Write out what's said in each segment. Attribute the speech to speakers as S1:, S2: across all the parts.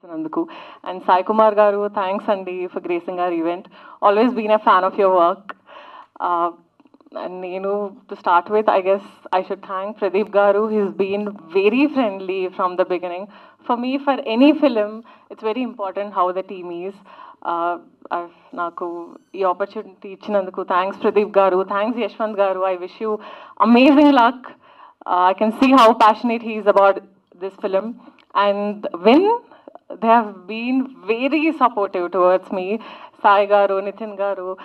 S1: Nanduku. And Sai Kumar Garu, thanks Andy for gracing our event. Always been a fan of your work. And to start with, I guess I should thank Pradeep Garu. He's been very friendly from the beginning. For me, for any film, it's very important how the team is. Naku ee opportunity ichinanduku thanks Pradeep Garu, thanks Yashwant Garu. I wish you amazing luck. I can see how passionate he is about this film, and when they have been very supportive towards me, Sai Garu, Nitin Garu.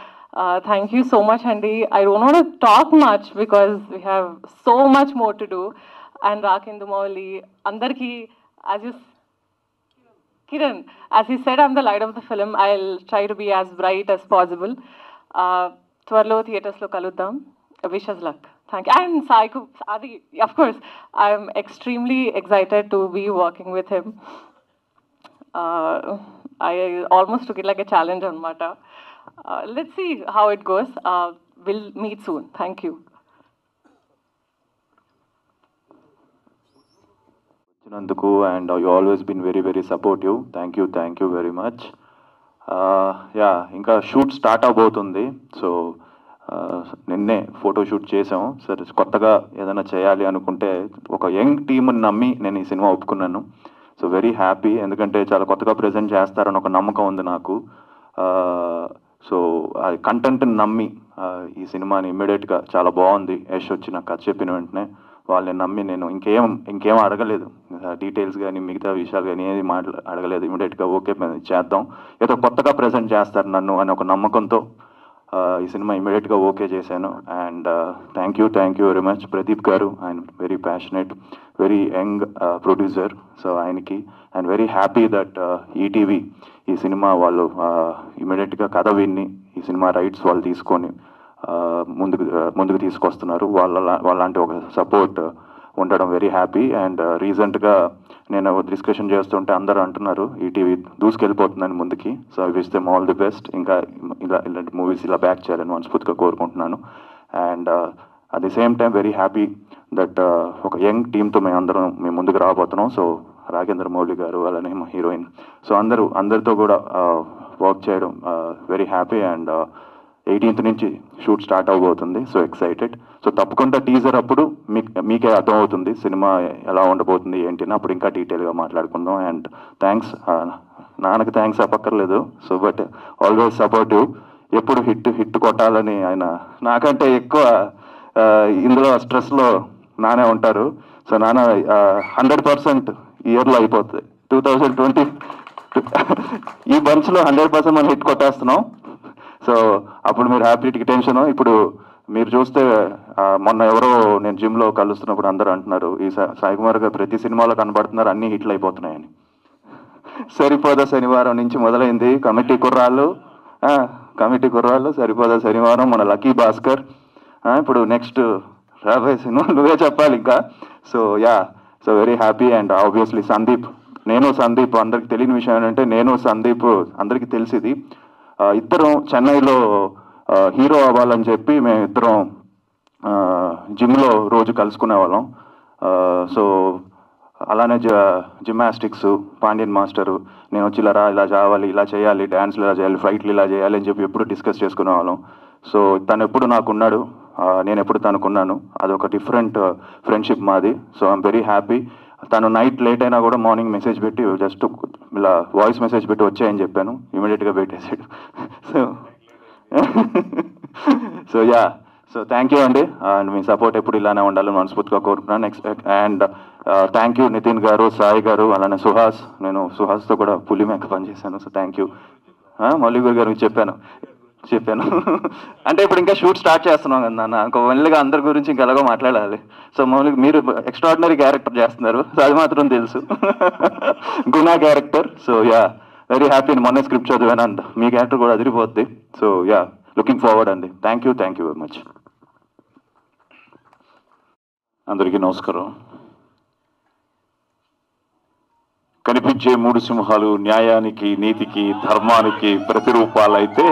S1: Thank you so much, Andy. I don't want to talk much because we have so much more to do. And Rakindu Mauli, Andarki, as you Kiran, as he said, I'm the light of the film. I'll try to be as bright as possible. Twarlo theatres lo kaluddam. Wish us luck. Thank you. And Saiku, Adi, of course, I'm extremely excited to be working with him. I almost took it like a challenge on Mata. Let's see how it goes. We'll meet soon. Thank you.
S2: And you always been very supportive. Thank you very much. ఇంకా shoot start అవబోతుంది. So నిన్నే photo shoot చేసాము. సరే, కొత్తగా ఏదైనా చేయాలి అనుకుంటే ఒక యంగ్ టీమ్ని నమ్మి నేను ఈ సినిమా ఒప్పుకున్నాను. సో వెరీ హ్యాపీ, ఎందుకంటే చాలా కొత్తగా ప్రజెంట్ చేస్తారని ఒక నమ్మకం ఉంది నాకు. సో ఆ కంటెంట్ని నమ్మి ఈ సినిమాని ఇమ్మీడియట్గా చాలా బాగుంది యష్ వచ్చి నాకు కథ చెప్పిన వెంటనే వాళ్ళని నమ్మి నేను ఇంకేం అడగలేదు, డీటెయిల్స్ కానీ మిగతా విషయాలు కానీ ఏది అడగలేదు. ఇమీడియట్గా ఓకే చేద్దాం, ఏదో కొత్తగా ప్రజెంట్ చేస్తారు నన్ను అని ఒక నమ్మకంతో ఈ సినిమా ఇమీడియట్గా ఓకే చేశాను. And thank you very much Pradeep garu. ఆయన very passionate, very young producer. So ఆయనకి and very happy that ETV ఈ సినిమా వాళ్ళు ఇమీడియట్గా కథ విన్ని ఈ సినిమా రైట్స్ వాళ్ళు తీసుకొని ముందుకు తీసుకొస్తున్నారు. వాళ్ళంటి ఒక సపోర్ట్ ఉండడం వెరీ హ్యాపీ. అండ్ రీసెంట్గా నేను డిస్కషన్ చేస్తుంటే అందరూ అంటున్నారు ఈటీవీ దూసుకెళ్ళిపోతుందని ముందుకి. So I wish them all the best. ఇంకా ఇలాంటి మూవీస్ ఇలా బ్యాక్ చేయాలని మనస్ఫూర్తిగా కోరుకుంటున్నాను. And at the same time very happy that ఒక యంగ్ టీమ్తో మేము ముందుకు రాబోతున్నాం. సో రాఘేంద్ర మౌళి గారు, అలానే మా హీరోయిన్, సో అందరితో కూడా వర్క్ చేయడం వెరీ హ్యాపీ. అండ్ 18th నుంచి షూట్ స్టార్ట్ అవబోతుంది. So excited. సో తప్పకుండా టీజర్ అప్పుడు మీకే అర్థమవుతుంది సినిమా ఎలా ఉండబోతుంది ఏంటి, అప్పుడు ఇంకా డీటెయిల్గా మాట్లాడుకుందాం. అండ్ థ్యాంక్స్, నాన్నకి థ్యాంక్స్ చెప్పక్కర్లేదు. సో బట్ ఆల్వేస్ సపోర్టివ్, ఎప్పుడు హిట్ కొట్టాలని ఆయన నాకంటే ఎక్కువ ఇందులో స్ట్రెస్లో నానే ఉంటారు. సో నాన్న 100% ఇయర్లో అయిపోతుంది. 2020 ఈ బంచ్లో 100% మనం హిట్ కొట్టేస్తున్నాం. సో అప్పుడు మీరు హ్యాపీకి టెన్షన్. ఇప్పుడు మీరు చూస్తే మొన్న ఎవరో నేను జిమ్లో కలుస్తున్నప్పుడు అందరూ అంటున్నారు ఈ సాయి కుమార్ గారు ప్రతి సినిమాలో కనబడుతున్నారు, అన్నీ హిట్లు అయిపోతున్నాయని. సరిపోదా శనివారం నుంచి మొదలైంది కమిటీ కుర్రాళ్ళు, సరిపోదా శనివారం, మన లక్కీ భాస్కర్, ఇప్పుడు నెక్స్ట్ రాబోయే సినిమా నువ్వే చెప్పాలి ఇంకా. So so very happy. And obviously Sandeep అందరికి తెలియని విషయం ఏంటంటే నేను సందీప్ అందరికీ తెలిసింది, ఇద్దరం చెన్నైలో హీరో అవ్వాలని చెప్పి మేము ఇద్దరం జిమ్లో రోజు కలుసుకునే వాళ్ళం. సో అలానే జిమ్నాస్టిక్స్ పాండ్యన్ మాస్టరు, నేను వచ్చి ఇలా చేయాలి, డ్యాన్స్లు ఇలా చేయాలి, ఫైట్లు ఇలా చేయాలి అని చెప్పి ఎప్పుడు డిస్కస్ చేసుకునే వాళ్ళం. సో తను ఎప్పుడు నాకున్నాడు, నేను ఎప్పుడు తనకున్నాను. అదొక డిఫరెంట్ ఫ్రెండ్షిప్ మాది. So I'm very happy. తను నైట్ లేట్ అయినా కూడా మార్నింగ్ మెసేజ్ పెట్టి జస్ట్ ఇలా వాయిస్ మెసేజ్ పెట్టి వచ్చాయని చెప్పాను, ఇమీడియట్గా పెట్టేసాడు. సో థ్యాంక్ యూ అండి. అండ్ మీ సపోర్ట్ ఎప్పుడు ఇలానే ఉండాలని మనస్ఫూర్తిగా కోరుకున్నాను. అండ్ థ్యాంక్ యూ నితిన్ గారు, సాయి గారు, అలానే సుహాస్. నేను సుహాస్తో కూడా పులి మేక పనిచేశాను. So thank you. మౌలిక్ గారు చెప్పాను అంటే ఇప్పుడు ఇంకా షూట్ స్టార్ట్ చేస్తున్నాం కదా నాన్న, ఇంకో మళ్ళీగా అందరి గురించి ఇంకా ఎలాగో మాట్లాడాలి. సో మౌలిక్ మీరు ఎక్స్ట్రాడినరీ క్యారెక్టర్ చేస్తున్నారు, సో అది మాత్రం తెలుసు, గుణా క్యారెక్టర్. So very happy. మొన్నే స్క్రిప్ట్ చదివాను అండ్ మీ క్యారెక్టర్ కూడా అదిరిపోద్ది. సో లుకింగ్ ఫార్వర్డ్ అండి. Thank you very much.
S3: అందరికీ నమస్కారం. కనిపించే 3 సింహాలు న్యాయానికి, నీతికి, ధర్మానికి ప్రతిరూపాలైతే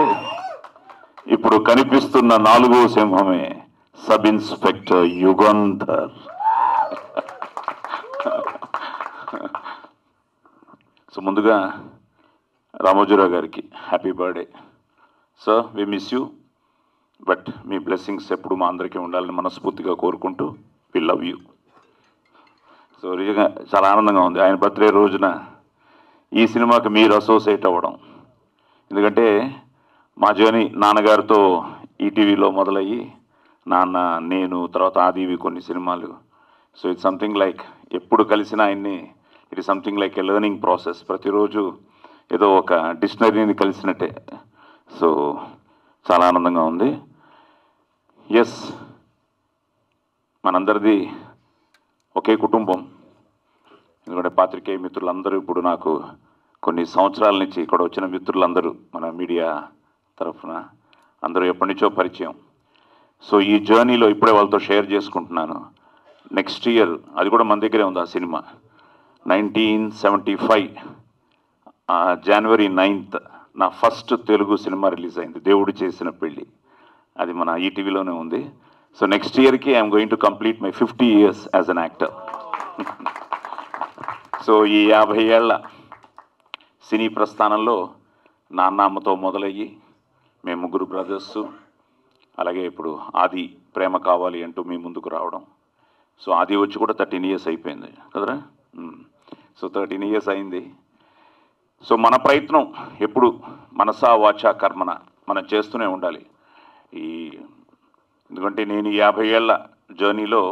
S3: ఇప్పుడు కనిపిస్తున్న 4వ సింహమే సబ్ ఇన్స్పెక్టర్ యుగంధర్. సో ముందుగా రామోజీరావు గారికి happy birthday sir. We miss you, but మీ బ్లెస్సింగ్స్ ఎప్పుడు మా అందరికీ ఉండాలని మనస్ఫూర్తిగా కోరుకుంటూ వి లవ్ యూ. సో నిజంగా చాలా ఆనందంగా ఉంది ఆయన బర్త్డే రోజున ఈ సినిమాకి మీరు అసోసియేట్ అవ్వడం. ఎందుకంటే మా జర్నీ నాన్నగారితో ఈటీవీలో మొదలయ్యి నాన్న, నేను, తర్వాత ఆదివి కొన్ని సినిమాలు. సో ఇట్స్ సంథింగ్ లైక్ ఎప్పుడు కలిసిన ఆయన్ని it is something like a learning process. ప్రతిరోజు ఏదో ఒక డిక్షనరీని కలిసినట్టే. సో చాలా ఆనందంగా ఉంది. ఎస్, మనందరిది ఒకే కుటుంబం. ఎందుకంటే పాత్రికేయ మిత్రులందరూ ఇప్పుడు నాకు కొన్ని సంవత్సరాల నుంచి ఇక్కడ వచ్చిన మిత్రులందరూ మన మీడియా తరఫున అందరూ ఎప్పటి నుంచో పరిచయం. సో ఈ జర్నీలో ఇప్పుడే వాళ్ళతో షేర్ చేసుకుంటున్నాను. నెక్స్ట్ ఇయర్ అది కూడా మన దగ్గరే ఉంది ఆ సినిమా. 1975 January 9th నా ఫస్ట్ తెలుగు సినిమా రిలీజ్ అయింది, దేవుడు చేసిన పెళ్ళి. అది మన ఈటీవీలోనే ఉంది. సో నెక్స్ట్ ఇయర్కి I'm going to complete my 50 years as an actor. So ఈ 50 ఏళ్ల సినీ ప్రస్థానంలో నాన్నమ్మతో మొదలయ్యి మేము ముగ్గురు బ్రదర్సు, అలాగే ఇప్పుడు ఆది ప్రేమ కావాలి అంటూ మీ ముందుకు రావడం. సో ఆది వచ్చి కూడా 13 years అయిపోయింది కదరా. సో 13 years అయింది. సో మన ప్రయత్నం ఎప్పుడు మనసా వాచా కర్మన మనం చేస్తూనే ఉండాలి. ఎందుకంటే నేను ఈ 50 ఏళ్ల జర్నీలో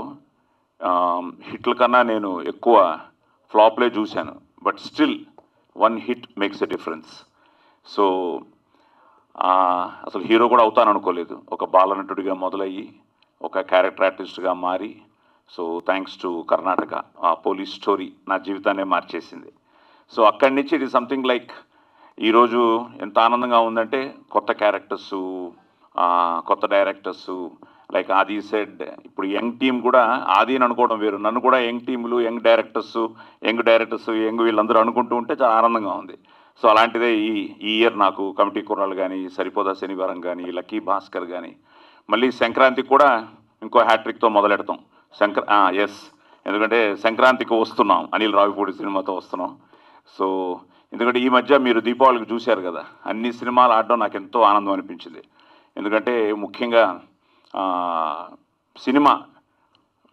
S3: హిట్ల కన్నా నేను ఎక్కువ ఫ్లాప్లే చూశాను. But still 1 hit makes a difference. So అసలు హీరో కూడా అవుతాను అనుకోలేదు. ఒక బాలనటుడిగా మొదలయ్యి ఒక క్యారెక్టర్ ఆర్టిస్ట్గా మారి, సో థ్యాంక్స్ టు కర్ణాటక ఆ పోలీస్ స్టోరీ నా జీవితాన్నే మార్చేసింది. సో అక్కడి నుంచి ఇది సంథింగ్ లైక్ ఈరోజు ఎంత ఆనందంగా ఉందంటే కొత్త క్యారెక్టర్సు, కొత్త డైరెక్టర్సు, లైక్ ఆది సెడ్ ఇప్పుడు యంగ్ టీమ్ కూడా ఆది అని అనుకోవడం వేరు, నన్ను కూడా యంగ్ టీములు, యంగ్ డైరెక్టర్స్ వీళ్ళందరూ అనుకుంటూ ఉంటే చాలా ఆనందంగా ఉంది. సో అలాంటిదే ఈ ఇయర్ నాకు కమిటీ కుర్రాలు కానీ, సరిపోదా శనివారం కానీ, లక్కీ భాస్కర్ కానీ, మళ్ళీ సంక్రాంతికి కూడా ఇంకో హ్యాట్రిక్తో మొదలెడతాం. ఎస్, ఎందుకంటే సంక్రాంతికి వస్తున్నాం, అనిల్ రావిపూడి సినిమాతో వస్తున్నాం. సో ఎందుకంటే ఈ మధ్య మీరు దీపావళికి చూశారు కదా, అన్ని సినిమాలు ఆడడం నాకు ఎంతో ఆనందం అనిపించింది. ఎందుకంటే ముఖ్యంగా సినిమా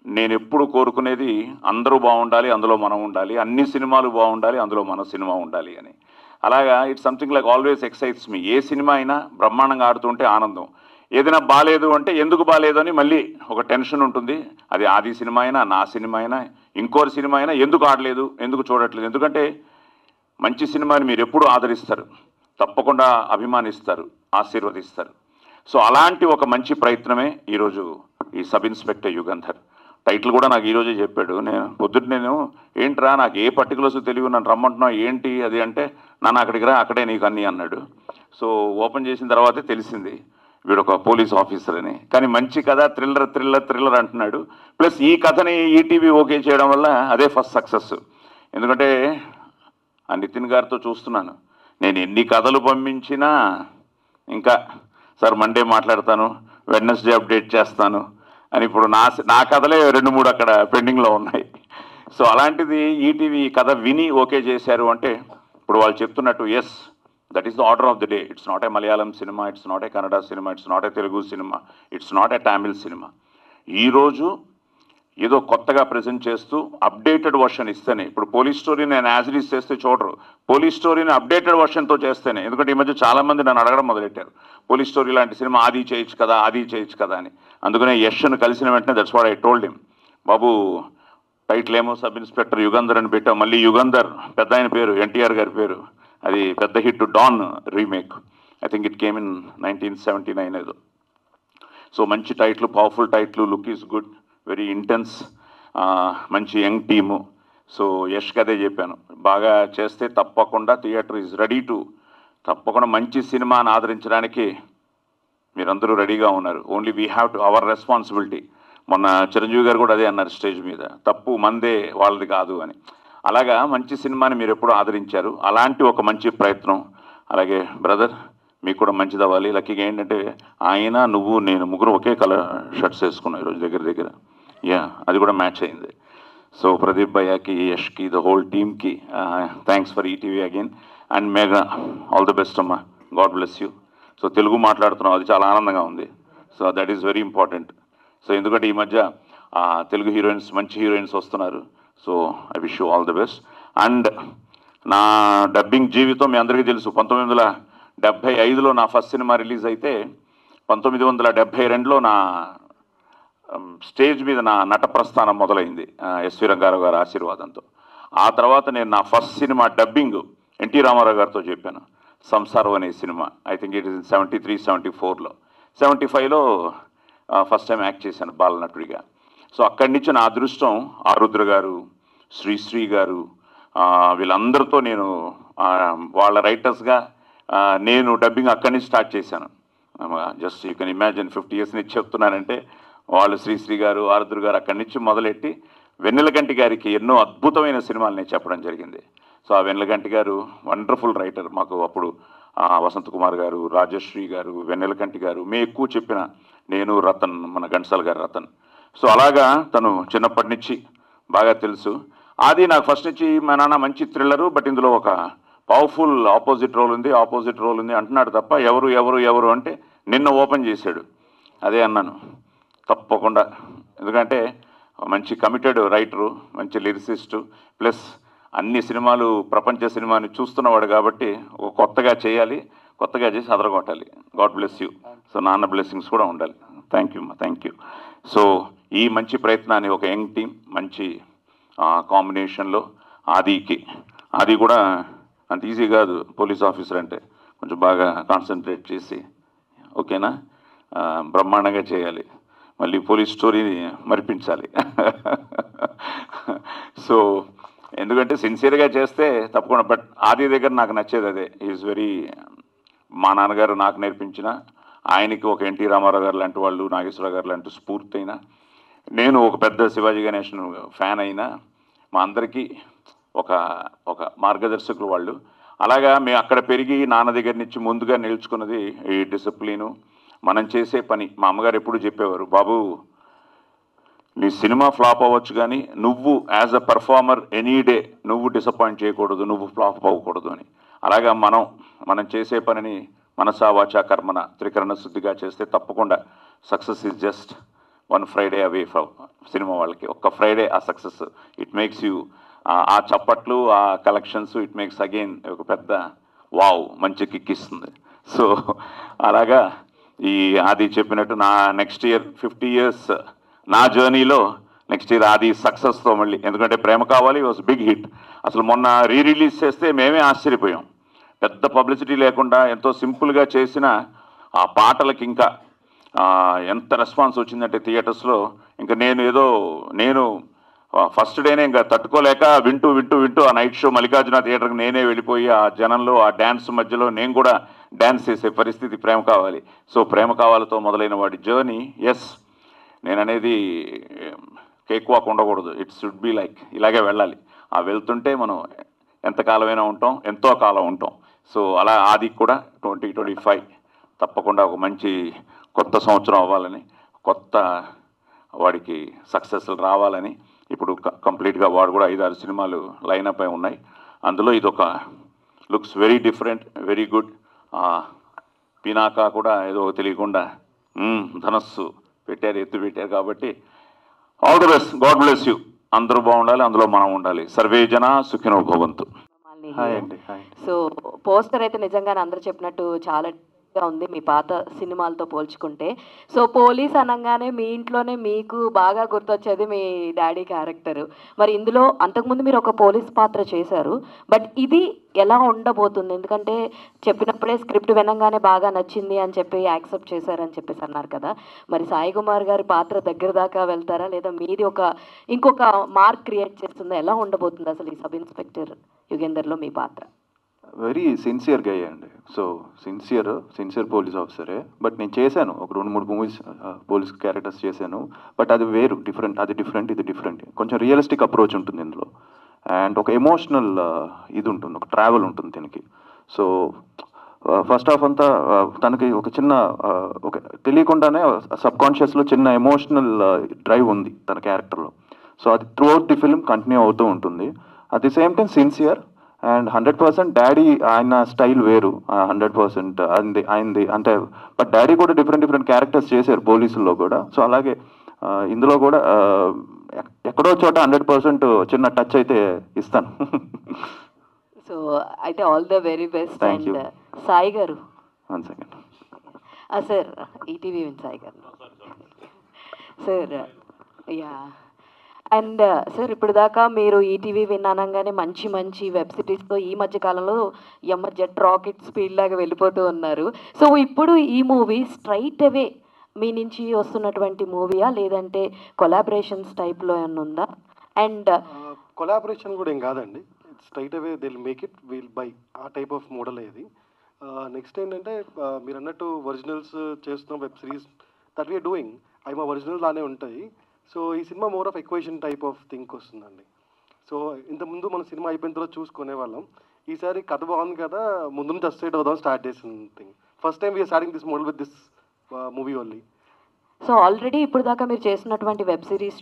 S3: నేను ఎప్పుడు కోరుకునేది అందరూ బాగుండాలి, అందులో మనం ఉండాలి, అన్ని సినిమాలు బాగుండాలి, అందులో మన సినిమా ఉండాలి అని. అలాగా it's something like always excites me. A cinema అయినా బ్రహ్మాండంగా ఆడుతుంటే ఆనందం, ఏదైనా బాగాలేదు అంటే ఎందుకు బాగాలేదు అని మళ్ళీ ఒక టెన్షన్ ఉంటుంది. అది ఆది సినిమా అయినా, నా సినిమా అయినా, ఇంకోరి సినిమా అయినా ఎందుకు ఆడలేదు, ఎందుకు చూడట్లేదు. ఎందుకంటే మంచి సినిమాని మీరు ఎప్పుడు ఆదరిస్తారు, తప్పకుండా అభిమానిస్తారు, ఆశీర్వదిస్తారు. సో అలాంటి ఒక మంచి ప్రయత్నమే ఈరోజు ఈ సబ్ ఇన్స్పెక్టర్ యుగంధర్. టైటిల్ కూడా నాకు ఈరోజే చెప్పాడు. నేను ఏంట్రా నాకు ఏ పర్టికులర్స్ తెలియదు, నన్ను రమ్మంటున్నావు ఏంటి అది అంటే, నన్ను అక్కడికి రా, అక్కడే నీకు అన్నీ అన్నాడు. సో ఓపెన్ చేసిన తర్వాతే తెలిసింది వీడు ఒక పోలీస్ ఆఫీసర్ అని. కానీ మంచి కథ, థ్రిల్లర్ అంటున్నాడు. ప్లస్ ఈ కథని ఈటీవీ ఓకే చేయడం వల్ల అదే ఫస్ట్ సక్సెస్. ఎందుకంటే ఆ నితిన్ గారితో చూస్తున్నాను, నేను ఎన్ని కథలు పంపించినా ఇంకా సార్ మండే మాట్లాడతాను, వెడ్నెస్డే అప్డేట్ చేస్తాను అని ఇప్పుడు నా కథలే 2-3 అక్కడ పెండింగ్లో ఉన్నాయి. సో అలాంటిది ఈటీవీ కథ విని ఓకే చేశారు అంటే ఇప్పుడు వాళ్ళు చెప్తున్నట్టు yes, that is the order of the day. It's not a Malayalam cinema, it's not a Kannada cinema, it's not a Telugu cinema, it's not a Tamil cinema. ఈరోజు ఏదో కొత్తగా ప్రజెంట్ చేస్తూ అప్డేటెడ్ వర్షన్ ఇస్తేనే, ఇప్పుడు పోలీస్ స్టోరీ నేను యాజ్ ఇట్ ఈస్ చేస్తే చూడరు, police స్టోరీని అప్డేటెడ్ వర్షన్తో చేస్తేనే. ఎందుకంటే ఈ మధ్య చాలామంది నన్ను అడగడం మొదలెట్టారు, పోలీస్ స్టోరీ లాంటి సినిమా ఆది చేయొచ్చు కదా అని. అందుకనే యష్ను కలిసిన వెంటనే that's what I told him, Babu title ఏమో సబ్ ఇన్స్పెక్టర్ యుగంధర్ అని పెట్టాం, మళ్ళీ యుగంధర్ పెద్ద ఆయన పేరు ఎన్టీఆర్ గారి పేరు, అది పెద్ద hit Don remake. I think it came in 1979 ఏదో. సో మంచి title, powerful title, look is good, very intense, మంచి యంగ్ టీము. సో యష్కి అదే చెప్పాను, బాగా చేస్తే తప్పకుండా థియేటర్ ఈజ్ రెడీ టు, తప్పకుండా మంచి సినిమాని ఆదరించడానికి మీరందరూ రెడీగా ఉన్నారు. Only we have to our responsibility. మొన్న చిరంజీవి గారు కూడా అదే అన్నారు స్టేజ్ మీద, తప్పు మందే వాళ్ళది కాదు అని. అలాగా మంచి సినిమాని మీరు ఎప్పుడూ ఆదరించారు, అలాంటి ఒక మంచి ప్రయత్నం. అలాగే బ్రదర్ మీకు కూడా మంచిది అవ్వాలి. లక్కీగా ఏంటంటే ఆయన, నేను ముగ్గురు ఒకే కలర్ షర్ట్స్ వేసుకున్నాం ఈరోజు దగ్గర. అది కూడా మ్యాచ్ అయింది. సో ప్రదీప్ భయ్యాకి, యష్కి, ద హోల్ టీమ్కి thanks for ETV again. And Megha, all the best అమ్మా, god bless you. So Telugu మాట్లాడుతున్నాం, అది చాలా ఆనందంగా ఉంది. So that is very important. So ఎందుకంటే ఈ మధ్య తెలుగు హీరోయిన్స్, మంచి హీరోయిన్స్ వస్తున్నారు. So I wish you all the best. And నా డబ్బింగ్ జీవితం మీ అందరికీ తెలుసు. 1975లో నా ఫస్ట్ సినిమా రిలీజ్ అయితే 1972లో నా స్టేజ్ మీద నా నట ప్రస్థానం మొదలైంది ఎస్వి రంగారావు గారి ఆశీర్వాదంతో. ఆ తర్వాత నేను నా first cinema dubbing NT Rama Rao గారితో చెప్పాను, సంసారం అనే సినిమా. ఐ థింక్ ఇట్ ఇస్ 73, 74లో. 75లో ఫస్ట్ టైం యాక్ట్ చేశాను బాలనటుడిగా. సో అక్కడి నుంచి నా అదృష్టం ఆరుద్ర గారు, శ్రీశ్రీ గారు, వీళ్ళందరితో నేను వాళ్ళ రైటర్స్గా నేను డబ్బింగ్ అక్కడి నుంచి స్టార్ట్ చేశాను. Just you can imagine 50 years నుంచి చెప్తున్నానంటే వాళ్ళు శ్రీశ్రీ గారు, ఆరుద్ర గారు అక్కడి నుంచి మొదలెట్టి వెన్నెలకంటి గారికి ఎన్నో అద్భుతమైన సినిమాలు నేను చెప్పడం జరిగింది. సో ఆ వెన్నెలకంటి గారు వండర్ఫుల్ రైటర్. మాకు అప్పుడు వసంత్ కుమార్ గారు, రాజశ్రీ గారు, వెన్నెలకంటి గారు, మేము ఎక్కువ చెప్పిన నేను, రతన్, మన ఘంటసాల గారు రతన్. సో అలాగా తను చిన్నప్పటి నుంచి బాగా తెలుసు. అది నాకు ఫస్ట్ నుంచి మా నాన్న మంచి థ్రిల్లరు, బట్ ఇందులో ఒక పవర్ఫుల్ ఆపోజిట్ రోల్ ఉంది అంటున్నాడు తప్ప ఎవరు ఎవరు ఎవరు అంటే నిన్న ఓపెన్ చేశాడు. అదే అన్నాను తప్పకుండా, ఎందుకంటే మంచి కమిటెడ్ రైటరు, మంచి లిరిసిస్టు, ప్లస్ అన్ని సినిమాలు, ప్రపంచ సినిమాని చూస్తున్నవాడు కాబట్టి కొత్తగా చేయాలి, కొత్తగా చేసి అదరగొట్టాలి. God bless you. సో నాన్న బ్లెస్సింగ్స్ కూడా ఉండాలి. థ్యాంక్ యూ అమ్మా, థ్యాంక్ యూ. సో ఈ మంచి ప్రయత్నాన్ని ఒక యంగ్ టీం మంచి కాంబినేషన్లో ఆది కూడా అంత ఈజీ కాదు. పోలీస్ ఆఫీసర్ అంటే కొంచెం బాగా కాన్సన్ట్రేట్ చేసి ఓకేనా, బ్రహ్మాండంగా చేయాలి. మళ్ళీ పోలీస్ స్టోరీని మరిపించాలి. సో ఎందుకంటే సిన్సియర్గా చేస్తే తప్పకుండా. బట్ ఆది దగ్గర నాకు నచ్చేది అదే. ఈజ్ వెరీ, మా నాన్నగారు నాకు నేర్పించిన, ఆయనకి ఒక ఎన్టీ రామారావు గారు లాంటి వాళ్ళు, నాగేశ్వరరావు గారు లాంటి స్ఫూర్తి అయినా, నేను ఒక పెద్ద శివాజీ గణేషన్ ఫ్యాన్ అయినా, మా అందరికీ ఒక మార్గదర్శకులు వాళ్ళు. అలాగా మేము అక్కడ పెరిగి నాన్న దగ్గర నుంచి ముందుగా నిలుచుకున్నది ఈ డిసిప్లిను, మనం చేసే పని. మా అమ్మగారు ఎప్పుడు చెప్పేవారు, బాబు నీ సినిమా ఫ్లాప్ అవ్వచ్చు కానీ నువ్వు as a performer any day నువ్వు డిసప్పాయింట్ చేయకూడదు, నువ్వు ఫ్లాప్ అవ్వకూడదు అని. అలాగా మనం చేసే పనిని మనసా వాచా కర్మన త్రికరణ శుద్ధిగా చేస్తే తప్పకుండా success is just 1 Friday away from cinema వాళ్ళకి. ఒక్క ఫ్రైడే ఆ సక్సెస్, ఇట్ మేక్స్ యూ, ఆ చప్పట్లు, ఆ కలెక్షన్స్, ఇట్ మేక్స్ అగైన్ ఒక పెద్ద వావ్, మంచి కిక్ ఇస్తుంది. సో అలాగా ఈ ఆది చెప్పినట్టు నా నెక్స్ట్ ఇయర్ 50 years నా జర్నీలో నెక్స్ట్ ఇయర్ ఆది సక్సెస్తో మళ్ళీ, ఎందుకంటే ప్రేమ కావాలి వాజ్ బిగ్ హిట్. అసలు మొన్న రిలీజ్ చేస్తే మేమే ఆశ్చర్యపోయాం. పెద్ద పబ్లిసిటీ లేకుండా ఎంతో సింపుల్గా చేసిన ఆ పాటలకి ఇంకా ఎంత రెస్పాన్స్ వచ్చిందంటే థియేటర్స్లో. ఇంకా నేను ఫస్ట్ డేనే ఇంకా తట్టుకోలేక వింటూ ఆ నైట్ షో మల్లికార్జున థియేటర్కి నేనే వెళ్ళిపోయి ఆ జనంలో ఆ డ్యాన్స్ మధ్యలో నేను కూడా డ్యాన్స్ చేసే పరిస్థితి ప్రేమ కావాలి. సో ప్రేమ కావాలతో మొదలైన వాడి జర్నీ. ఎస్, నేను అనేది కేక్ వాక్ ఉండకూడదు, ఇట్ షుడ్ బి లైక్ ఇలాగే వెళ్ళాలి. ఆ వెళ్తుంటే మనం ఎంతకాలమైనా ఉంటాం, ఎంతో కాలం ఉంటాం. సో అలా ఆది కూడా 2025 తప్పకుండా ఒక మంచి కొత్త సంవత్సరం అవ్వాలని, కొత్త వాడికి సక్సెస్లు రావాలని. ఇప్పుడు కంప్లీట్గా వాడు కూడా 5-6 సినిమాలు లైనప్ అయి ఉన్నాయి. అందులో ఇదొక looks very different, very good. Pinaka కూడా ఏదో తెలియకుండా ధనస్సు ఎత్తు పెట్టారు కాబట్టి all the best, God bless you. అందరూ బాగుండాలి, అందులో మనం ఉండాలి. సర్వే జన సుఖినో భవంతు.
S4: సో పోస్టర్ అయితే నిజంగానే అందరూ చెప్పినట్టు చాలా ఉంది మీ పాత సినిమాలతో పోల్చుకుంటే. సో పోలీస్ అనగానే మీ ఇంట్లోనే మీకు బాగా గుర్తొచ్చేది మీ డాడీ క్యారెక్టర్. మరి ఇందులో అంతకుముందు మీరు ఒక పోలీస్ పాత్ర చేశారు, బట్ ఇది ఎలా ఉండబోతుంది? ఎందుకంటే చెప్పినప్పుడే స్క్రిప్ట్ వినంగానే బాగా నచ్చింది అని చెప్పి యాక్సెప్ట్ చేశారని చెప్పేసి అన్నారు కదా. మరి సాయి కుమార్ గారి పాత్ర దగ్గర దాకా వెళ్తారా, లేదా మీది ఇంకొక మార్క్ క్రియేట్ చేస్తుందా? ఎలా ఉండబోతుంది అసలు ఈ సబ్ ఇన్స్పెక్టర్ యుగేందర్లో మీ పాత్ర?
S2: వెరీ సిన్సియర్గా అయ్యండి. సో సిన్సియర్ పోలీస్ ఆఫీసరే. బట్ నేను చేశాను ఒక 2-3 మూవీస్ పోలీస్ క్యారెక్టర్స్ చేశాను. బట్ అది వేరు, ఇది డిఫరెంట్. కొంచెం రియలిస్టిక్ అప్రోచ్ ఉంటుంది ఇందులో. అండ్ ఒక ఎమోషనల్ ఇది ఉంటుంది, ఒక ట్రావెల్ ఉంటుంది దీనికి. సో ఫస్ట్ హాఫ్ అంతా తనకి ఒక చిన్న తెలియకుండానే సబ్కాన్షియస్లో చిన్న ఎమోషనల్ డ్రైవ్ ఉంది తన క్యారెక్టర్లో. సో అది through out the film continue అవుతూ ఉంటుంది. At the same time sincere and 100% daddy ఆయన స్టైల్ వేరు, 100% ఆయనది అంటే. బట్ డాడీ కూడా డిఫరెంట్ క్యారెక్టర్స్ చేశారు పోలీసుల్లో కూడా. సో అలాగే ఇందులో కూడా ఎక్కడో చోట 100% చిన్న టచ్ అయితే ఇస్తాను.
S4: సో అయితే all the very best.
S2: Thank you.
S4: And Sai గారు,
S2: 1 second.
S4: Sir ETV win Sai గారు సార్. యా అండ్ సార్, ఇప్పుడు దాకా మీరు ఈటీవీ విన్ అనగానే మంచి వెబ్ సిరీస్తో ఈ మధ్య కాలంలో జెట్ రాకెట్ స్పీడ్ లాగా వెళ్ళిపోతూ ఉన్నారు. సో ఇప్పుడు ఈ మూవీ స్ట్రైట్ అవే మీ నుంచి వస్తున్నటువంటి మూవీయా, లేదంటే కొలాబరేషన్స్ టైప్లో ఏమన్నా ఉందా? అండ్
S5: కొలాబరేషన్ కూడా ఏం కాదండి, straight away they will make it, will buy ఆ టైప్ ఆఫ్ మోడల్ ఇది. నెక్స్ట్ ఏంటంటే మీరు అన్నట్టు ఒరిజినల్స్ చేస్తున్నాం web series that we're doing, అవి మా ఒరిజినల్ లానే ఉంటాయి. సో ఈ cinema more of equation type of think వస్తుందండి. సో ఇంతకుముందు మన సినిమా అయిపోయిన తర్వాత చూసుకునే వాళ్ళం, ఈసారి కథ బాగుంది కదా ముందు నుంచి అస్ట్రేట్ అవుదాం స్టార్ట్ చేసిన thing. First time we're starting this model with this movie only.
S4: So already ఇప్పుడు దాకా మీరు చేసినటువంటి వెబ్ సిరీస్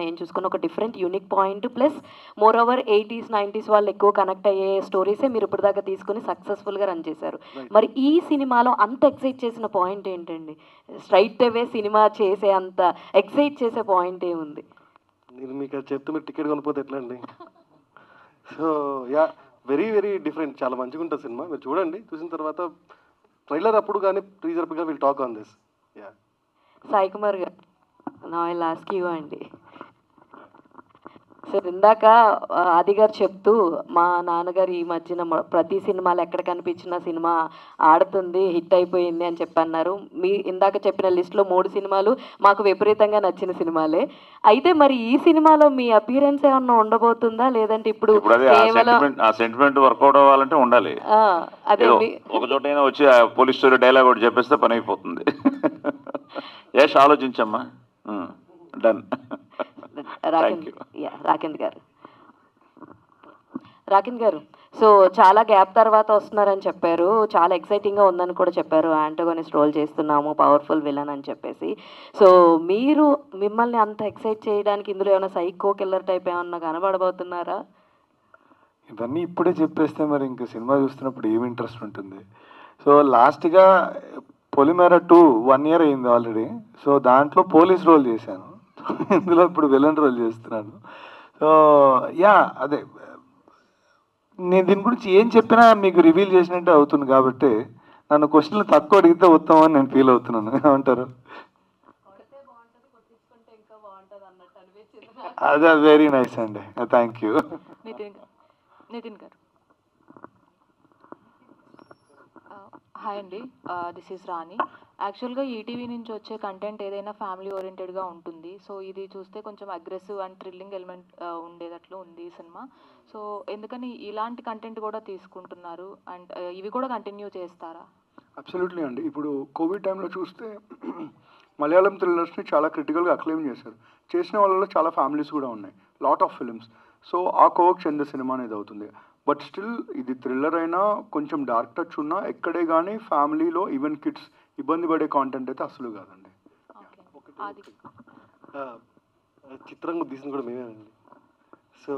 S4: ఏం చూసుకున్న ఒక different unique point, plus moreover 80s 90s వాళ్ళు ఎక్కువ కనెక్ట్ అయ్యే స్టోరీసే మీరు ఇప్పుడు దాకా తీసుకుని సక్సెస్ఫుల్గా రన్ చేశారు. మరి ఈ సినిమాలో అంత ఎక్సైట్ చేసిన పాయింట్ ఏంటండి? స్ట్రైట్ అవే సినిమా చేసే అంత ఎక్సైట్ చేసే పాయింట్ ఏముంది?
S5: నేను మీకు అది చెప్తే మీరు టికెట్ కొనిపోతే ఎట్లా అండి? సో యా, వెరీ డిఫరెంట్, చాలా మంచిగా ఉంటుంది సినిమా. మీరు చూడండి, చూసిన తర్వాత ట్రైలర్ అప్పుడు కానీ టీజర్ అప్పుడు కానీ will talk on this. Yeah
S4: Sai Kumar గారు, నా ఐ విల్ ఆస్క్ యూ అండి. సార్, ఇందాక ఆది గారు చెప్తూ మా నాన్నగారు ఈ మధ్యన ప్రతి సినిమాలు ఎక్కడ కనిపించిన సినిమా ఆడుతుంది, హిట్ అయిపోయింది అని చెప్పన్నారు. మీ ఇందాక చెప్పిన లిస్ట్లో 3 సినిమాలు మాకు విపరీతంగా నచ్చిన సినిమాలే. అయితే మరి ఈ సినిమాలో మీ అపియరెన్స్ ఏమన్నా ఉండబోతుందా, లేదంటే ఇప్పుడు కేవలం
S3: ఆ సెంటిమెంట్ వర్కౌట్ అవ్వాలంటే ఉండాలి.
S4: అదే
S3: ఒక చోటైనా వచ్చి పోలీస్ స్టోరీ డైలాగ్ ఒకటి చెప్పేస్తే పని అయిపోతుంది. ఏష్ ఆలోచించమ్మా. డన్.
S4: రాకింద్ గారు, సో చాలా గ్యాప్ తర్వాత వస్తున్నారని చెప్పారు, చాలా ఎక్సైటింగ్గా ఉందని కూడా చెప్పారు. యాంటోగనిస్ట్ రోల్ చేస్తున్నాము, పవర్ఫుల్ విలన్ అని చెప్పేసి. సో మీరు మిమ్మల్ని అంత ఎక్సైట్ చేయడానికి ఇందులో ఏమైనా సైకో కిల్లర్ టైప్ ఏమన్నా కనబడబోతున్నారా?
S6: ఇవన్నీ ఇప్పుడే చెప్పేస్తే మరి ఇంకా సినిమా చూస్తున్నప్పుడు ఏమి ఇంట్రెస్ట్ ఉంటుంది? సో లాస్ట్గా పొలిమేర 2 1 year అయింది ఆల్రెడీ. సో దాంట్లో పోలీస్ రోల్ చేశాను, ఇందులో ఇప్పుడు విలన్ రోల్ చేస్తున్నాను. సో యా, అదే నేను దీని గురించి ఏం చెప్పినా మీకు రివీల్ చేసినట్టే అవుతుంది కాబట్టి నన్ను క్వశ్చన్లు తక్కువ అడిగితే ఉత్తమం అని నేను ఫీల్ అవుతున్నాను. ఏమంటారు? అదే, వెరీ నైస్ అండి, థ్యాంక్ యూ.
S1: నితిన్ గారు, హాయ్ అండి, దిస్ ఈజ్ రాణి. యాక్చువల్గా ఈటీవీ నుంచి వచ్చే కంటెంట్ ఏదైనా ఫ్యామిలీ ఓరియంటెడ్గా ఉంటుంది. సో ఇది చూస్తే కొంచెం అగ్రెసివ్ అండ్ థ్రిల్లింగ్ ఎలిమెంట్ ఉండేటట్లు ఉంది ఈ సినిమా. సో ఎందుకని ఇలాంటి కంటెంట్ కూడా తీసుకుంటున్నారు, అండ్ ఇవి కూడా కంటిన్యూ చేస్తారా?
S7: అబ్సల్యూట్లీ అండి. ఇప్పుడు కోవిడ్ టైంలో చూస్తే మలయాళం థ్రిల్లర్స్ని చాలా క్రిటికల్గా అక్లెయిమ్ చేశారు. చేసిన వాళ్ళలో చాలా ఫ్యామిలీస్ కూడా ఉన్నాయి, లాట్ ఆఫ్ ఫిల్మ్స్. సో ఆ కోవకు చెందే సినిమా అనేది అవుతుంది. బట్ స్టిల్ ఇది థ్రిల్లర్ అయినా కొంచెం డార్క్ టచ్ ఉన్నా ఎక్కడే కానీ ఫ్యామిలీలో ఈవెన్ కిడ్స్ ఇబ్బంది పడే కాంటెంట్ అయితే అసలు కాదండి.
S5: చిత్రంగా తీసింది కూడా మేమేనండి. సో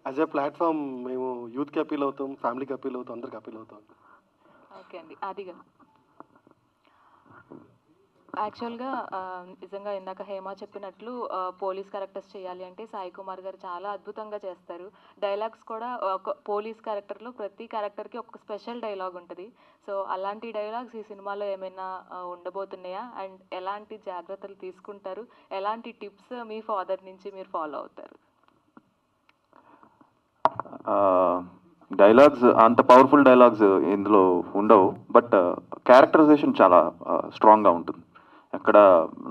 S5: యాజ్ ఎ ప్లాట్ఫామ్ మేము యూత్కి అపీల్ అవుతాం, ఫ్యామిలీకి అపీల్ అవుతాం, అందరికి అపీల్ అవుతాం.
S1: ఓకే అండి, ఆదిగా. యాక్చువల్గా నిజంగా ఇందాక హేమ చెప్పినట్లు పోలీస్ క్యారెక్టర్స్ చేయాలి అంటే సాయి కుమార్ గారు చాలా అద్భుతంగా చేస్తారు. డైలాగ్స్ కూడా ఒక పోలీస్ క్యారెక్టర్లో ప్రతి క్యారెక్టర్కి ఒక స్పెషల్ డైలాగ్ ఉంటుంది. సో అలాంటి డైలాగ్స్ ఈ సినిమాలో ఏమైనా ఉండబోతున్నాయా, అండ్ ఎలాంటి జాగ్రత్తలు తీసుకుంటారు, ఎలాంటి టిప్స్ మీ ఫాదర్ నుంచి మీరు ఫాలో అవుతారు?
S2: డైలాగ్స్ అంత పవర్ఫుల్ డైలాగ్స్ ఇందులో ఉండవు, బట్ క్యారెక్టరైజేషన్ చాలా స్ట్రాంగ్గా ఉంటుంది. ఎక్కడ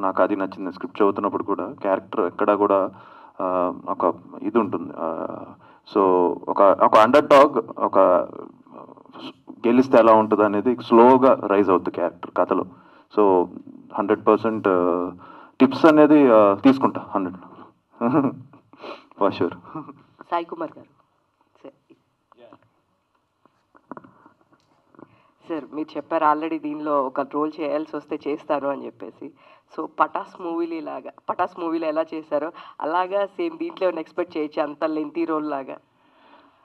S2: నాకు అది నచ్చింది, స్క్రిప్ట్ చదువుతున్నప్పుడు కూడా క్యారెక్టర్ ఎక్కడ కూడా ఒక ఇది ఉంటుంది. సో ఒక అండర్ డాగ్ ఒక గెలిస్తే ఎలా ఉంటుంది అనేది స్లోగా రైజ్ అవుతుంది క్యారెక్టర్ కథలో. సో 100% టిప్స్ అనేది తీసుకుంటా, 100 ఫర్ షూర్.
S4: సాయి కుమార్ గారు,
S8: సార్ మీరు చెప్పారు ఆల్రెడీ దీనిలో ఒక రోల్ చేయాల్సి వస్తే చేస్తారు అని చెప్పేసి. సో పటాస్ మూవీలో ఎలా చేశారో అలాగా సేమ్ దీంట్లో ఏమైనా ఎక్స్పెక్ట్ చేయొచ్చు అంత లెంతీ రోల్ లాగా?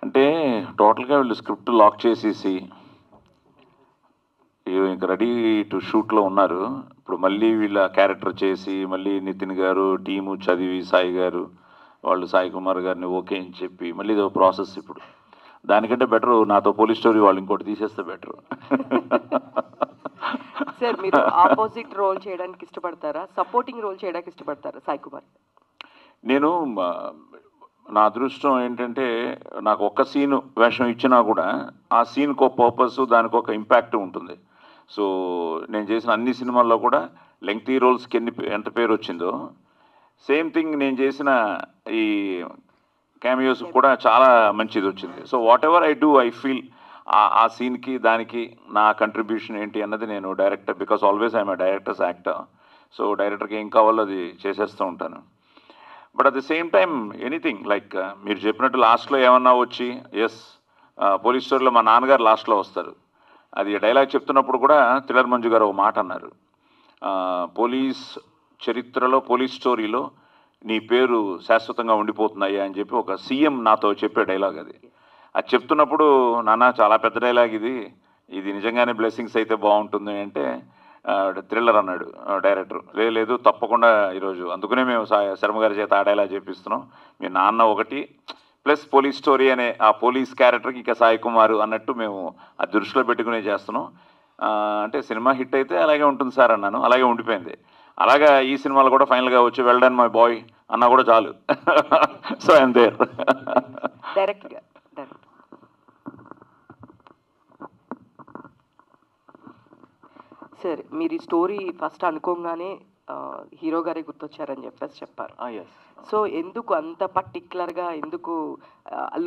S3: అంటే టోటల్గా వీళ్ళు స్క్రిప్ట్ లాక్ చేసేసి ఇంక రెడీ టు షూట్లో ఉన్నారు. ఇప్పుడు మళ్ళీ వీళ్ళ క్యారెక్టర్ చేసి మళ్ళీ నితిన్ గారు టీము చదివి సాయి గారు వాళ్ళు సాయి కుమార్ గారిని ఓకే అని చెప్పి మళ్ళీ ఇదో ప్రాసెస్. ఇప్పుడు దానికంటే బెటరు నాతో పోలీస్ స్టోరీ వాళ్ళు ఇంకోటి తీసేస్తే బెటరు.
S8: సార్ మీరు ఆపోజిట్ రోల్ చేయడానికి ఇష్టపడతారా, సపోర్టింగ్ రోల్ చేయడానికి ఇష్టపడతారా సాయి కుమార్?
S3: నేను నా అదృష్టం ఏంటంటే నాకు ఒక్క సీన్ వేషం ఇచ్చినా కూడా ఆ సీన్కి ఒక పర్పస్, దానికి ఒక ఇంపాక్ట్ ఉంటుంది. సో నేను చేసిన అన్ని సినిమాల్లో కూడా లెంగ్తీ రోల్స్కి ఎంత పేరు వచ్చిందో సేమ్ థింగ్ నేను చేసిన ఈ క్యామియోస్ కూడా చాలా మంచిది వచ్చింది. So what ever I do I feel ఆ సీన్కి దానికి నా కంట్రిబ్యూషన్ ఏంటి అన్నది నేను director, because always I'm directors actor. So డైరెక్టర్కి ఏం కావాలో అది చేసేస్తూ ఉంటాను. But at the same time anything like మీరు చెప్పినట్టు లాస్ట్లో ఏమన్నా వచ్చి పోలీస్ స్టోరీలో మా నాన్నగారు లాస్ట్లో వస్తారు. అది డైలాగ్ చెప్తున్నప్పుడు కూడా థ్రిల్లర్ మంజు గారు ఒక మాట అన్నారు, పోలీస్ చరిత్రలో పోలీస్ స్టోరీలో నీ పేరు శాశ్వతంగా ఉండిపోతున్నాయా అని చెప్పి ఒక సీఎం నాతో చెప్పే డైలాగ్. అది చెప్తున్నప్పుడు నాన్న చాలా పెద్ద డైలాగ్ ఇది నిజంగానే బ్లెస్సింగ్స్ అయితే బాగుంటుంది అంటే థ్రిల్లర్ అన్నాడు డైరెక్టర్. లేదు తప్పకుండా ఈరోజు అందుకనే మేము శర్మ గారి చేత ఆ డైలాగ్ చేపిస్తున్నాం. మీ నాన్న ఒకటి ప్లస్ పోలీస్ స్టోరీ అనే ఆ పోలీస్ క్యారెక్టర్కి ఇక సాయి కుమార్ అన్నట్టు మేము ఆ దృష్టిలో పెట్టుకునే చేస్తున్నాం. అంటే సినిమా హిట్ అయితే అలాగే ఉంటుంది సార్ అన్నాను. అలాగే ఉండిపోయింది. అలాగా ఈ సినిమాలో కూడా ఫైనల్గా వచ్చి వెల్ డన్ మై బాయ్ అన్నా కూడా చాలు. So I'm there.
S8: డైరెక్ట్గా సార్ మీరు ఈ స్టోరీ ఫస్ట్ అనుకోగానే హీరో గారే గుర్తొచ్చారని చెప్పేసి చెప్పారు. సో ఎందుకు అంత పర్టిక్యులర్గా ఎందుకు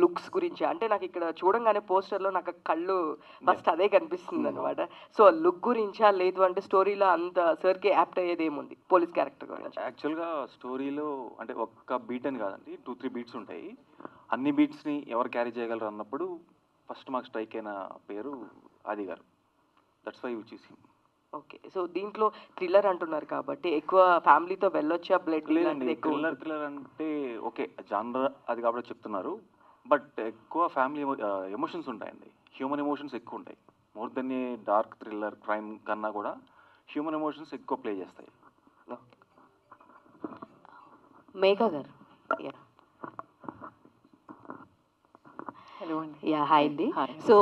S8: లుక్స్ గురించి? అంటే నాకు ఇక్కడ చూడంగానే పోస్టర్లో నాకు కళ్ళు ఫస్ట్ అదే కనిపిస్తుంది అనమాట. సో లుక్ గురించా లేదు అంటే స్టోరీలో అంత సార్కి యాప్ట్ అయ్యేది ఏముంది పోలీస్ క్యారెక్టర్ గురించి?
S9: యాక్చువల్గా స్టోరీలో అంటే ఒక్క బీట్ అని కాదండి, 2-3 బీట్స్ ఉంటాయి. అన్ని బీట్స్ని ఎవరు క్యారీ చేయగలరు అన్నప్పుడు ఫస్ట్ మాకు స్ట్రైక్ అయిన పేరు ఆది గారు. That's why we choose him.
S8: Okay. So దీంట్లో థ్రిల్లర్ అంటున్నారు కాబట్టి ఎక్కువ ఫ్యామిలీతో వెళ్ళొచ్చా? బ్లడ్
S9: లేదండి, థ్రిల్లర్ అంటే ఓకే జానర్ అది కాబట్టి చెప్తున్నారు. బట్ ఎక్కువ ఫ్యామిలీ ఎమోషన్స్ ఉంటాయండి, హ్యూమన్ ఎమోషన్స్ ఎక్కువ ఉంటాయి. మోర్ దెన్ ఏ డార్క్ థ్రిల్లర్ క్రైమ్ కన్నా కూడా హ్యూమన్ ఎమోషన్స్ ఎక్కువ ప్లే చేస్తాయి.
S4: మేఘా గారు. యా హాయ్ అండి. సో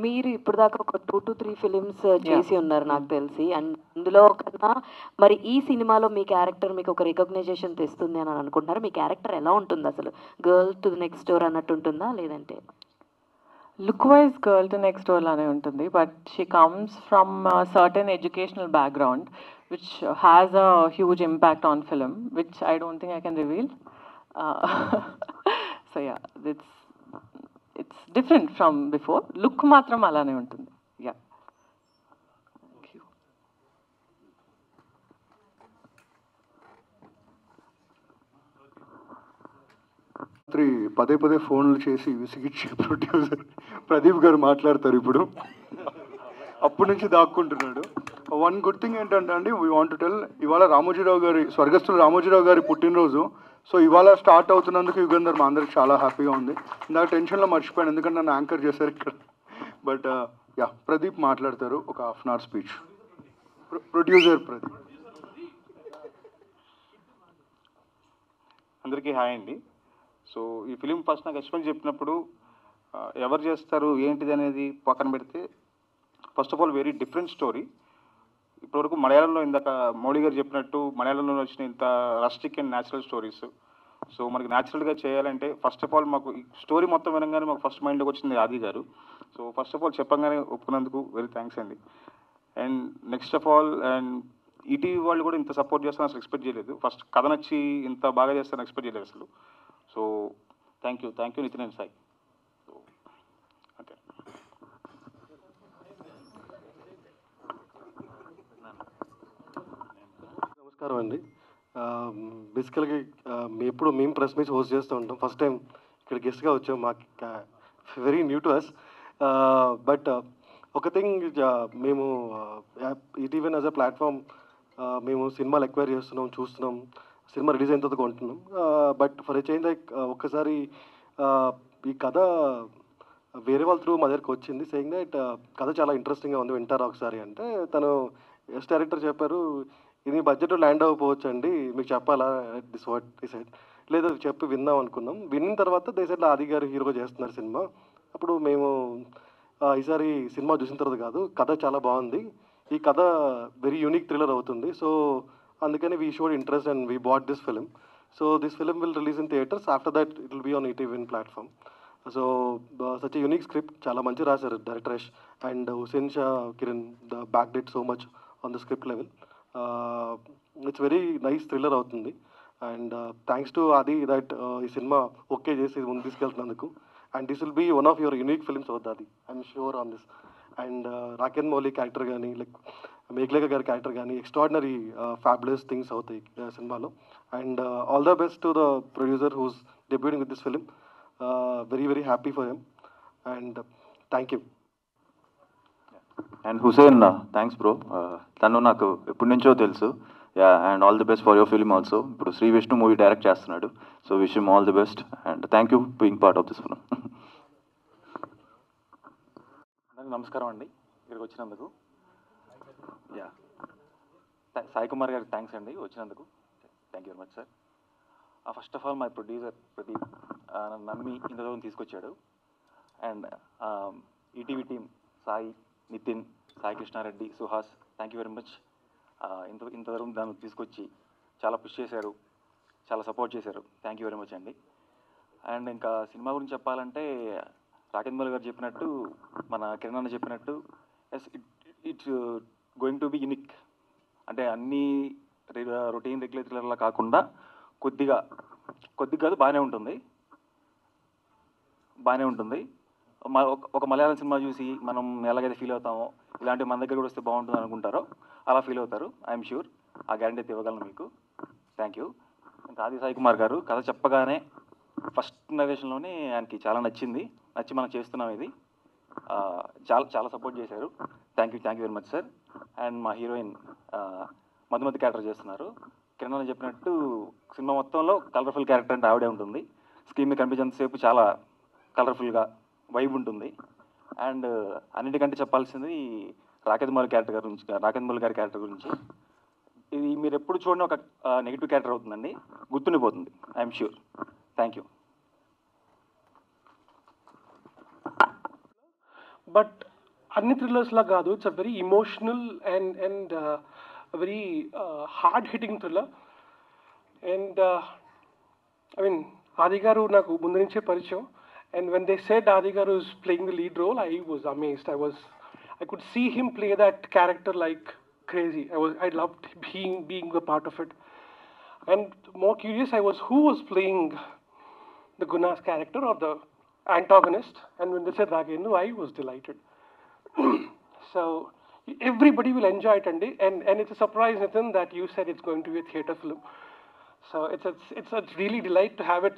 S4: మీరు ఇప్పుడు దాకా ఒక 2-3 ఫిలిమ్స్ చేసి ఉన్నారు నాకు తెలిసి. అండ్ అందులో కన్నా మరి ఈ సినిమాలో మీ క్యారెక్టర్ మీకు ఒక రికగ్నైజేషన్ తెస్తుంది అని అనుకుంటున్నారు. మీ క్యారెక్టర్ ఎలా ఉంటుంది అసలు? గర్ల్ టు నెక్స్ట్ డోర్ అన్నట్టు ఉంటుందా లేదంటే?
S1: Look wise girl to next door లానే ఉంటుంది, but she comes from certain educational background which has a huge impact on film which I don't think I can reveal. So yeah it's different from before. Look matram alane untundi. Yeah. Thank you.
S7: పదే ఫోన్లు చేసి విసిగిచ్చి producer Pradeep గారు మాట్లాడతారు ఇప్పుడు. అప్పటి నుంచి దాక్కుంటున్నాడు. One good thing ఏంటంటే అండి, వీ వాంట్ టు టెల్, ఇవాళ రామోజీరావు గారి స్వర్గస్థులు రామోజీరావు గారి పుట్టినరోజు. సో ఇవాళ స్టార్ట్ అవుతున్నందుకు యుగంధర్ మా అందరికి చాలా హ్యాపీగా ఉంది. ఇందాక టెన్షన్లో మర్చిపోయాను ఎందుకంటే నన్ను యాంకర్ చేశారు ఇక్కడ. బట్ యా ప్రదీప్ మాట్లాడతారు ఒక 1/2 hour స్పీచ్. ప్రొడ్యూసర్ ప్రదీప్.
S10: అందరికీ హాయ్ అండి. సో ఈ ఫిలిం ఫస్ట్ నాకు ఎక్స్ప్లెయిన్ చెప్పినప్పుడు ఎవరు చేస్తారు ఏంటిది అనేది పక్కన పెడితే first of all very different story. ఇప్పటివరకు మలయాళంలో ఇందాక మౌళి గారు చెప్పినట్టు మలయాళంలో వచ్చిన ఇంత rustic and natural stories. So మనకి న్యాచురల్గా చేయాలంటే ఫస్ట్ ఆఫ్ ఆల్ మాకు ఈ స్టోరీ మొత్తం వినగానే మాకు ఫస్ట్ మైండ్లోకి వచ్చింది ఆది గారు. సో ఫస్ట్ ఆఫ్ ఆల్ చెప్పగానే ఒప్పుకున్నందుకు వెరీ థ్యాంక్స్ అండి. And next of all and ETV వాళ్ళు కూడా ఇంత సపోర్ట్ చేస్తాను అసలు ఎక్స్పెక్ట్ చేయలేదు. ఫస్ట్ కథ నచ్చి ఇంత బాగా చేస్తాను ఎక్స్పెక్ట్ చేయలేదు అసలు. So thank you Nitin and Sai. So అంతే.
S5: నమస్కారం అండి. బేసికల్గా ఎప్పుడు మేము ప్రెస్ మీట్స్ హోస్ట్ చేస్తూ ఉంటాం. ఫస్ట్ టైం ఇక్కడ గెస్ట్గా వచ్చాం, మాకు very new to us. But ఒక థింగ్ మేము ఈటీవీ యాజ్ అ ప్లాట్ఫామ్ మేము సినిమాలు ఎక్వైర్ చేస్తున్నాం, చూస్తున్నాం, సినిమా రిలీజ్ అయిన తర్వాత కొంటున్నాం. But for a change like ఒక్కసారి ఈ కథ వేరే వాళ్ళ త్రూ మా దగ్గరికి వచ్చింది, సేయింగ్ దట్ కథ చాలా ఇంట్రెస్టింగ్గా ఉంది, వింటారా ఒకసారి అంటే తను ఎస్ డైరెక్టర్ చెప్పారు, ఇది బడ్జెట్ ల్యాండ్ అవ్వకపోవచ్చు అండి, మీకు చెప్పాలా దిస్ వాట్ డిసైడ్ లేదు చెప్పి విందాం అనుకున్నాం. విన్న తర్వాత దేశంలో ఆది గారు హీరోగా చేస్తున్నారు సినిమా. అప్పుడు మేము ఈసారి సినిమా చూసిన తర్వాత కాదు, కథ చాలా బాగుంది, ఈ కథ వెరీ యూనిక్ థ్రిల్లర్ అవుతుంది, సో అందుకని we showed interest and we bought this film. So this film will release in theatres, after that it will be on ETV platform. So such a unique script, చాలా మంచి రాశారు director Yash and Hussain Shah Kiran the back did so much on the script level. It's very nice thriller అవుతుంది and thanks to Aadi that ఈ cinema okay చేసి ముందు తీసుకెళ్తున్నందుకు. And this will be one of your unique films అవుతుంది, అది I'm sure on this. And Raken Mouli character కానీ like Meghalekha గారి character కానీ ఎక్స్ట్రాడినరీ ఫ్యాబులస్ థింగ్స్ అవుతాయి సినిమాలో. And all the best to the producer who's debuting with this film. Very very happy for him and thank you.
S2: And Hussain thanks bro, తను నాకు ఎప్పటి నుంచో తెలుసు. Yeah, and all the best for your film also. ఇప్పుడు Shri Vishnu movie direct చేస్తున్నాడు, so wish him all the best and thank you being part of this film.
S9: నమస్కారం అండి, ఇక్కడికి వచ్చినందుకు. యా, సాయి కుమార్ గారికి థ్యాంక్స్ అండి వచ్చినందుకు. Thank you very much sir. First of all my producer Pradeep నన్ను నమ్మి ఇంత దూరం తీసుకొచ్చాడు. And ETV team Sai, Nitin, Sai Krishna Reddy, Suhas, thank you very much. ఇంత దూరం దాన్ని తీసుకొచ్చి చాలా పుష్ చేశారు, చాలా సపోర్ట్ చేశారు. థ్యాంక్ యూ వెరీ మచ్ అండి. అండ్ ఇంకా సినిమా గురించి చెప్పాలంటే రాకేంద్ర మౌలి గారు చెప్పినట్టు, మన కిరణ్ అన్న చెప్పినట్టు, yes it's going to be unique. అంటే అన్నీ రొటీన్ రెగ్యులర్ థ్రిల్లర్లా కాకుండా కొద్దిగా కాదు బాగానే ఉంటుంది. ఒక మలయాళం సినిమా చూసి మనం ఎలాగైతే ఫీల్ అవుతామో, ఇలాంటి మన దగ్గర కూడా వస్తే బాగుంటుంది అనుకుంటారో అలా ఫీల్ అవుతారు. ఐఎమ్ షూర్, ఆ గ్యారంటీ అయితే ఇవ్వగలను మీకు. Thank you. ఇంకా ఆది సాయి కుమార్ గారు కథ చెప్పగానే ఫస్ట్ నరేషన్లోనే ఆయనకి చాలా నచ్చి మనం చేస్తున్నాం ఇది, చాలా సపోర్ట్ చేశారు. Thank you very much sir. And మా హీరోయిన్ మధుమతి క్యారెక్టర్ చేస్తున్నారు. కిరణ్ అని చెప్పినట్టు సినిమా మొత్తంలో కలర్ఫుల్ క్యారెక్టర్ అంటే ఆవిడే ఉంటుంది. స్క్రీన్ మీద కనిపించేంతసేపు చాలా కలర్ఫుల్గా వైబ్ ఉంటుంది. అండ్ అన్నిటికంటే చెప్పాల్సింది రాకేంద్ర మౌలి గారి క్యారెక్టర్ గురించి. ఇది మీరు ఎప్పుడు చూడని ఒక నెగిటివ్ క్యారెక్టర్ అవుతుందండి, గుర్తుండిపోతుంది. I'm sure. Thank you.
S11: But అన్ని థ్రిల్లర్స్లా కాదు, it's a very emotional and very hard hitting thriller. And I mean ఆది గారు నాకు ముందు నుంచే పరిచయం. And when they said Adi Garu is playing the lead role, I was amazed. I could see him play that character like crazy. I loved being a part of it. And more curious I was, who was playing the Guna's character or the antagonist. And when they said Raghenu, I was delighted. So everybody will enjoy it, and it's a surprise, Nathan, that you said it's going to be a theatre film. So it's a really delight to have it.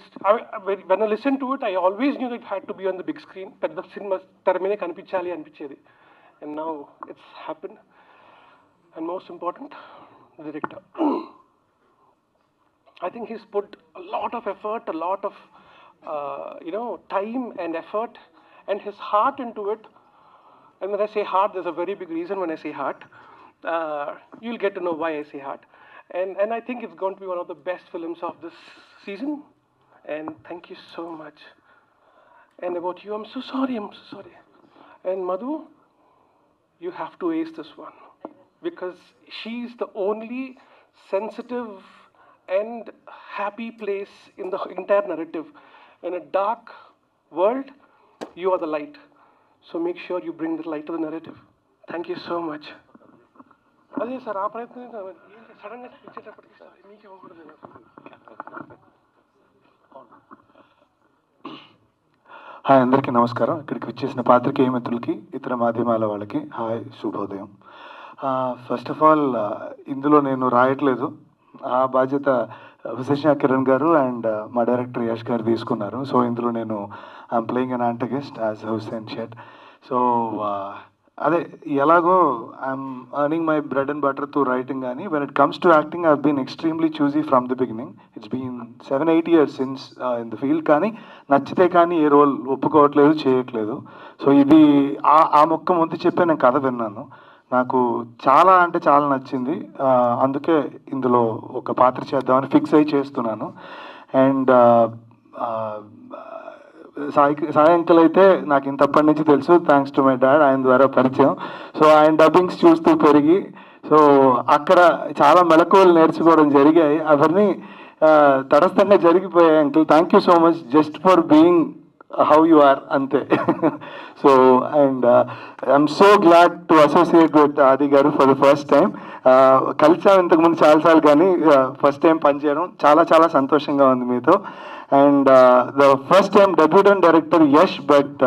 S11: When I listened to it, I always knew that it had to be on the big screen. But the cinema termine kanipichali anpichedi, and now it's happened. And most important, the director. I think he's put a lot of effort, a lot of time and effort, and his heart into it. And when I say heart, there's a very big reason when I say heart. You'll get to know why I say heart. And I think it's going to be one of the best films of this season. And thank you so much. And about you, I'm so sorry. And Madhu, you have to ace this one. Because she's the only sensitive and happy place in the entire narrative. In a dark world, you are the light. So make sure you bring the light to the narrative. Thank you so much. అదే sir, ఆ ప్రయత్నం సడన్గా ఇచ్చేటప్పటికి sir మీకే అవ్వకూడదు.
S6: Hi, అందరికీ నమస్కారం. ఇక్కడికి వచ్చేసిన పాత్రికేయ మిత్రులకి, ఇతర మాధ్యమాల వాళ్ళకి హాయ్, శుభోదయం. ఫస్ట్ ఆఫ్ ఆల్, ఇందులో నేను రాయట్లేదు, ఆ బాధ్యత హుసేన్ కిరణ్ గారు అండ్ మా డైరెక్టర్ యష్ గారు తీసుకున్నారు. సో ఇందులో నేను I'm playing an antagonist as Hussain Shet. So అదే ఎలాగో I'm earning my bread and butter to writing కానీ when it comes to acting I been extremely choosy from the beginning. It's been 7-8 years since in the field. కానీ నచ్చితే కానీ ఏ role ఒప్పుకోవట్లేదు, చేయట్లేదు. So ఇది ఆ మొక్క ముందు చెప్పే నేను కథ విన్నాను, నాకు చాలా అంటే చాలా నచ్చింది. అందుకే ఇందులో ఒక పాత్ర చేద్దామని ఫిక్స్ అయ్యి చేస్తున్నాను. అండ్ సాయి అంకుల్ అయితే నాకు ఇంతప్పటి నుంచి తెలుసు, థ్యాంక్స్ టు మై డాడ్, ఆయన ద్వారా పరిచయం. సో ఆయన డబ్బింగ్స్ చూస్తూ పెరిగి, సో అక్కడ చాలా మెలకువలు నేర్చుకోవడం జరిగాయి. అవన్నీ తటస్థంగా జరిగిపోయాయి. Uncle thank you so much just for being how you are, అంతే. So and I'm so glad to associate with Aadi garu for the first time. కలిసాం ఇంతకుముందు చాలాసార్లు, కానీ ఫస్ట్ టైం పనిచేయడం చాలా చాలా సంతోషంగా ఉంది మీతో. And the first time debutant director Yash, but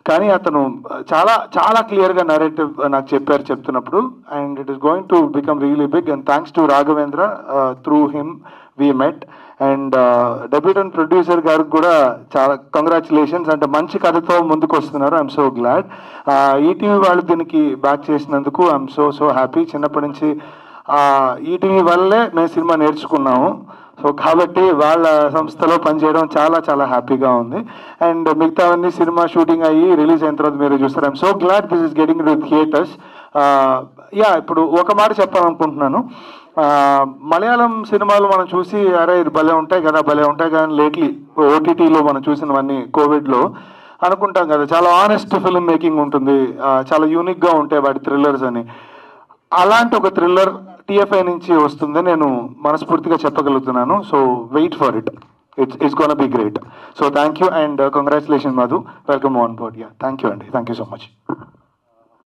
S6: కానీ అతను చాలా చాలా క్లియర్గా నరేటివ్ నాకు చెప్తున్నప్పుడు, and it is going to become really big. And thanks to Raghavendra, through him we met. And debutant producer గారికి కూడా చాలా కంగ్రాచులేషన్స్, అంటే మంచి కథతో ముందుకు వస్తున్నారు. I'm so glad. ఈటీవీ వాళ్ళు దీనికి బ్యాక్ చేసినందుకు ఐఎమ్ సో హ్యాపీ. చిన్నప్పటి నుంచి ఈటీవీ వల్లే మేము సినిమా నేర్చుకున్నాము. సో కాబట్టి వాళ్ళ సంస్థలో పనిచేయడం చాలా చాలా హ్యాపీగా ఉంది. అండ్ మిగతావన్నీ సినిమా షూటింగ్ అయ్యి రిలీజ్ అయిన తర్వాత మీరు చూస్తారు. I'm so glad this is getting to theatres. ఇప్పుడు ఒక మాట చెప్పాలనుకుంటున్నాను. మలయాళం సినిమాలు మనం చూసి అరే ఇది భలే ఉంటాయి కదా అని లేట్లీ ఓటీటీలో మనం చూసినవన్నీ కోవిడ్లో అనుకుంటాం కదా, చాలా ఆనెస్ట్ ఫిల్మ్ మేకింగ్ ఉంటుంది, చాలా యూనిక్గా ఉంటాయి వాటి థ్రిల్లర్స్ అని. అలాంటి ఒక థ్రిల్లర్ టీఎఫ్ఐ నుంచి వస్తుందని నేను మనస్ఫూర్తిగా చెప్పగలుగుతున్నాను. So wait for it, it's gonna be great. So thank you and congratulation Madhu, welcome on board. Thank you అండి, థ్యాంక్ యూ సో మచ్.